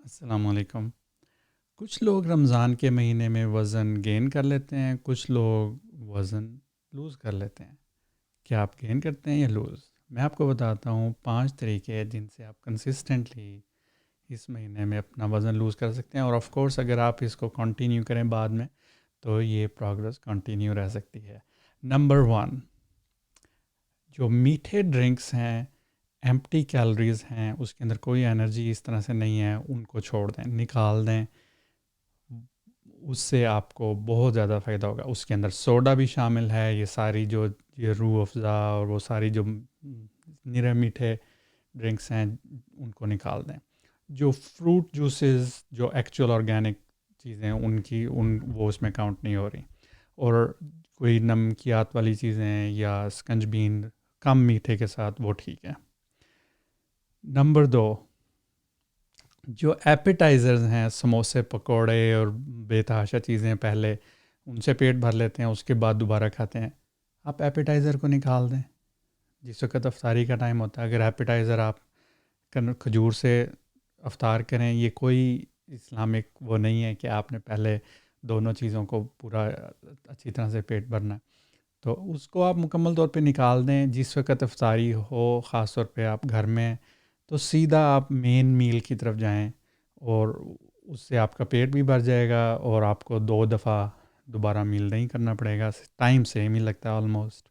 السلام علیکم۔ کچھ لوگ رمضان کے مہینے میں وزن گین کر لیتے ہیں، کچھ لوگ وزن لوز کر لیتے ہیں۔ کیا آپ گین کرتے ہیں یا لوز؟ میں آپ کو بتاتا ہوں 5 طریقے جن سے آپ کنسسٹنٹلی اس مہینے میں اپنا وزن لوز کر سکتے ہیں، اور آف کورس اگر آپ اس کو کنٹینیو کریں بعد میں تو یہ پروگرس کنٹینیو رہ سکتی ہے۔ نمبر 1، جو میٹھے ڈرنکس ہیں، ایمپٹی کیلوریز ہیں، اس کے اندر کوئی انرجی اس طرح سے نہیں ہے، ان کو چھوڑ دیں، نکال دیں۔ اس سے آپ کو بہت زیادہ فائدہ ہوگا۔ اس کے اندر سوڈا بھی شامل ہے، یہ ساری جو یہ روح افزا اور وہ ساری جو نرے میٹھے ڈرنکس ہیں ان کو نکال دیں۔ جو فروٹ جوسز جو ایکچوئل آرگینک چیزیں ہیں وہ اس میں کاؤنٹ نہیں ہو رہی، اور کوئی نمکیات والی چیزیں یا اسکنج بین کم میٹھے کے ساتھ وہ ٹھیک ہے۔ نمبر 2، جو ایپیٹائزرز ہیں، سموسے پکوڑے اور بے تحاشا چیزیں، پہلے ان سے پیٹ بھر لیتے ہیں، اس کے بعد دوبارہ کھاتے ہیں۔ آپ ایپیٹائزر کو نکال دیں۔ جس وقت افطاری کا ٹائم ہوتا ہے، اگر ایپیٹائزر آپ کھجور سے افطار کریں، یہ کوئی اسلامک وہ نہیں ہے کہ آپ نے پہلے دونوں چیزوں کو پورا اچھی طرح سے پیٹ بھرنا ہے، تو اس کو آپ مکمل طور پہ نکال دیں۔ جس وقت افطاری ہو، خاص طور پہ آپ گھر میں، تو سیدھا آپ مین میل کی طرف جائیں، اور اس سے آپ کا پیٹ بھی بھر جائے گا، اور آپ کو 2 دفعہ دوبارہ میل نہیں کرنا پڑے گا، ٹائم سیم ہی لگتا ہے آلموسٹ۔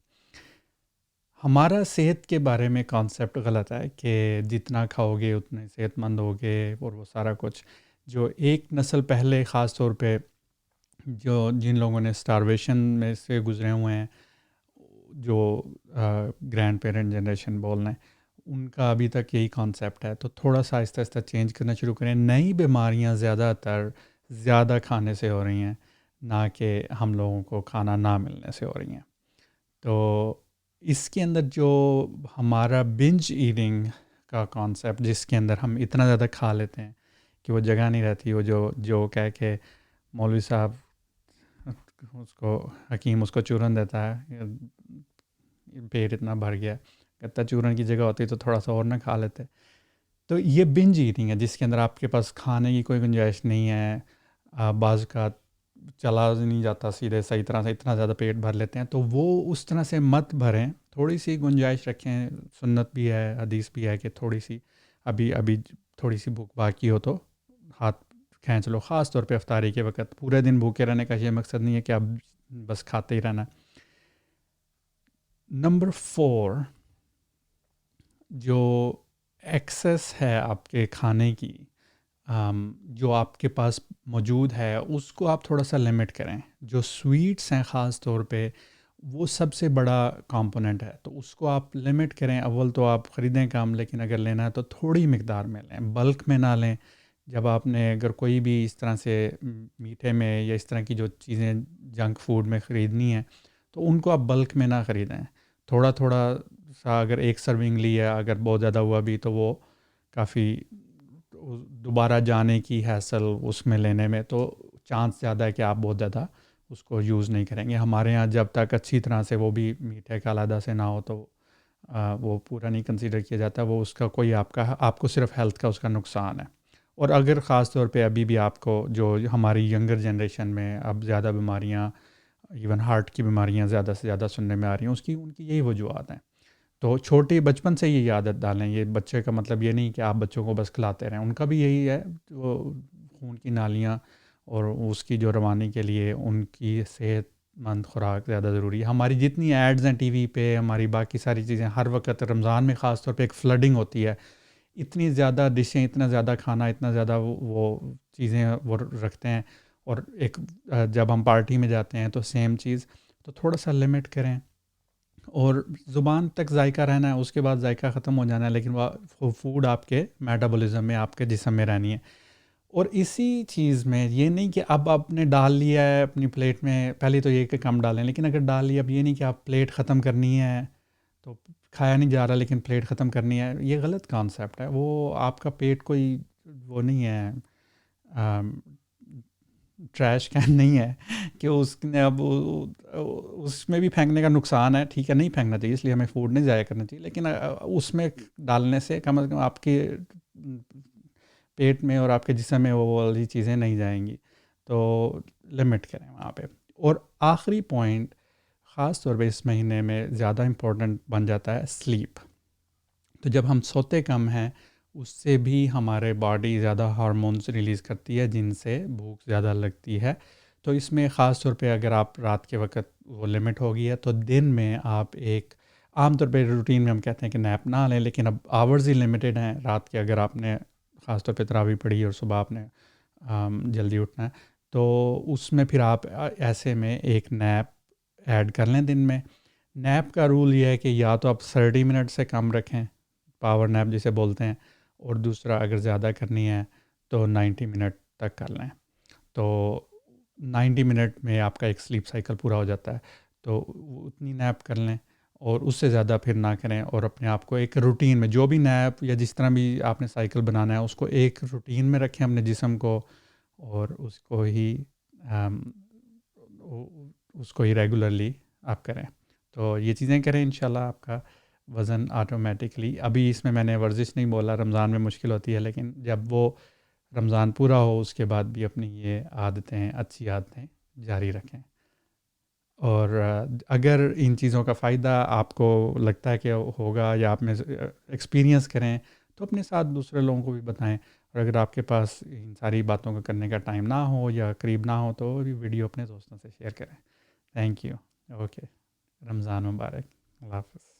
ہمارا صحت کے بارے میں کانسیپٹ غلط ہے کہ جتنا کھاؤ گے اتنے صحت مند ہوگے، اور وہ سارا کچھ جو ایک نسل پہلے، خاص طور پہ جن لوگوں نے اسٹارویشن میں سے گزرے ہوئے ہیں، جو گرینڈ پیرنٹ جنریشن بول رہے ہیں، ان کا ابھی تک یہی کانسیپٹ ہے۔ تو تھوڑا سا آہستہ آہستہ چینج کرنا شروع کریں۔ نئی بیماریاں زیادہ تر زیادہ کھانے سے ہو رہی ہیں، نہ کہ ہم لوگوں کو کھانا نہ ملنے سے ہو رہی ہیں۔ تو اس کے اندر جو ہمارا بنج ایٹنگ کا کانسیپٹ، جس کے اندر ہم اتنا زیادہ کھا لیتے ہیں کہ وہ جگہ نہیں رہتی، وہ جو کہہ کے مولوی صاحب حکیم اس کو چورن دیتا ہے، پیٹ اتنا بھر گیا، کہتا چورن کی جگہ ہوتی تو تھوڑا سا اور نہ کھا لیتے۔ تو یہ بنج ایٹنگ ہے، جس کے اندر آپ کے پاس کھانے کی کوئی گنجائش نہیں ہے، بعض کا چلا نہیں جاتا سیدھے صحیح طرح سے، اتنا زیادہ پیٹ بھر لیتے ہیں۔ تو وہ اس طرح سے مت بھریں، تھوڑی سی گنجائش رکھیں۔ سنت بھی ہے، حدیث بھی ہے کہ تھوڑی سی ابھی تھوڑی سی بھوک باقی ہو تو ہاتھ کھینچ لو، خاص طور پہ افطاری کے وقت۔ پورے دن بھوکے رہنے کا یہ مقصد نہیں ہے کہ اب بس کھاتے ہی رہنا۔ نمبر 4، جو ایکسس ہے آپ کے کھانے کی، جو آپ کے پاس موجود ہے، اس کو آپ تھوڑا سا لمٹ کریں۔ جو سویٹس ہیں خاص طور پہ، وہ سب سے بڑا کمپوننٹ ہے، تو اس کو آپ لمٹ کریں۔ اول تو آپ خریدیں کم، لیکن اگر لینا ہے تو تھوڑی مقدار میں لیں، بلک میں نہ لیں۔ جب آپ نے اگر کوئی بھی اس طرح سے میٹھے میں یا اس طرح کی جو چیزیں جنک فوڈ میں خریدنی ہیں، تو ان کو آپ بلک میں نہ خریدیں، تھوڑا تھوڑا سا۔ اگر ایک سرونگ لی ہے، اگر بہت زیادہ ہوا بھی، تو وہ کافی دوبارہ جانے کی حاصل اس میں لینے میں تو چانس زیادہ ہے کہ آپ بہت زیادہ اس کو یوز نہیں کریں گے۔ ہمارے ہاں جب تک اچھی طرح سے وہ بھی میٹھے کا علیحدہ سے نہ ہو تو وہ پورا نہیں کنسیڈر کیا جاتا، وہ اس کا کوئی آپ کو صرف ہیلتھ کا اس کا نقصان ہے۔ اور اگر خاص طور پہ ابھی بھی آپ کو جو ہماری ینگر جنریشن میں اب زیادہ بیماریاں، ایون ہارٹ کی بیماریاں زیادہ سے زیادہ سننے میں آ رہی ہیں، ان کی یہی وجوہات ہیں۔ تو چھوٹی بچپن سے یہ عادت ڈالیں۔ یہ بچے کا مطلب یہ نہیں کہ آپ بچوں کو بس کھلاتے رہیں، ان کا بھی یہی ہے، وہ خون کی نالیاں اور اس کی جو روانی کے لیے ان کی صحت مند خوراک زیادہ ضروری ہے۔ ہماری جتنی ایڈز ہیں ٹی وی پہ، ہماری باقی ساری چیزیں، ہر وقت رمضان میں خاص طور پہ ایک فلڈنگ ہوتی ہے، اتنی زیادہ ڈشیں، اتنا زیادہ کھانا، اتنا زیادہ وہ چیزیں وہ رکھتے ہیں، اور ایک جب ہم پارٹی میں جاتے ہیں تو سیم چیز، تو تھوڑا سا لمٹ کریں۔ اور زبان تک ذائقہ رہنا ہے، اس کے بعد ذائقہ ختم ہو جانا ہے، لیکن وہ فوڈ آپ کے میٹابولزم میں، آپ کے جسم میں رہنی ہے۔ اور اسی چیز میں یہ نہیں کہ اب آپ نے ڈال لیا ہے اپنی پلیٹ میں، پہلے تو یہ کہ کم ڈالیں، لیکن اگر ڈال لیا، اب یہ نہیں کہ آپ پلیٹ ختم کرنی ہے، تو کھایا نہیں جا رہا لیکن پلیٹ ختم کرنی ہے، یہ غلط کانسیپٹ ہے۔ وہ آپ کا پیٹ کوئی وہ نہیں ہے، ٹریش کین نہیں ہے کہ اس نے اب اس میں بھی پھینکنے کا نقصان ہے۔ ٹھیک ہے، نہیں پھینکنا چاہیے، اس لیے ہمیں فوڈ نہیں ضائع کرنا چاہیے، لیکن اس میں ڈالنے سے کم از کم آپ کی پیٹ میں اور آپ کے جسم میں وہ والی چیزیں نہیں جائیں گی. تو لمٹ کریں وہاں پہ. اور آخری پوائنٹ خاص طور پہ اس مہینے میں زیادہ امپورٹنٹ بن جاتا ہے سلیپ. تو جب ہم سوتے کم ہیں اس سے بھی ہمارے باڈی زیادہ ہارمونز ریلیز کرتی ہے جن سے بھوک زیادہ لگتی ہے. تو اس میں خاص طور پہ اگر آپ رات کے وقت وہ لمٹ ہو گئی ہے تو دن میں آپ ایک عام طور پہ روٹین میں ہم کہتے ہیں کہ نیپ نہ لیں، لیکن اب آورز ہی لمیٹیڈ ہیں رات کے. اگر آپ نے خاص طور پہ تراویح پڑھی اور صبح آپ نے جلدی اٹھنا ہے تو اس میں پھر آپ ایسے میں ایک نیپ ایڈ کر لیں دن میں. نیپ کا رول یہ ہے کہ یا تو آپ 30 منٹ سے کم رکھیں، پاور نیپ جسے بولتے ہیں، اور دوسرا اگر زیادہ کرنی ہے تو 90 منٹ تک کر لیں. تو 90 منٹ میں آپ کا ایک سلیپ سائیکل پورا ہو جاتا ہے. تو اتنی نیپ کر لیں اور اس سے زیادہ پھر نہ کریں، اور اپنے آپ کو ایک روٹین میں جو بھی نیپ یا جس طرح بھی آپ نے سائیکل بنانا ہے اس کو ایک روٹین میں رکھیں اپنے جسم کو، اور اس کو ہی ریگولرلی آپ کریں. تو یہ چیزیں کریں انشاءاللہ آپ کا وزن آٹومیٹکلی. ابھی اس میں نے ورزش نہیں بولا، رمضان میں مشکل ہوتی ہے، لیکن جب وہ رمضان پورا ہو اس کے بعد بھی اپنی یہ عادتیں، اچھی عادتیں جاری رکھیں. اور اگر ان چیزوں کا فائدہ آپ کو لگتا ہے کہ ہوگا یا آپ میں ایکسپیرینس کریں تو اپنے ساتھ دوسرے لوگوں کو بھی بتائیں. اور اگر آپ کے پاس ان ساری باتوں کو کرنے کا ٹائم نہ ہو یا قریب نہ ہو تو ویڈیو اپنے دوستوں سے شیئر کریں. Thank you. اوکے، رمضان مبارک. اللہ حافظ.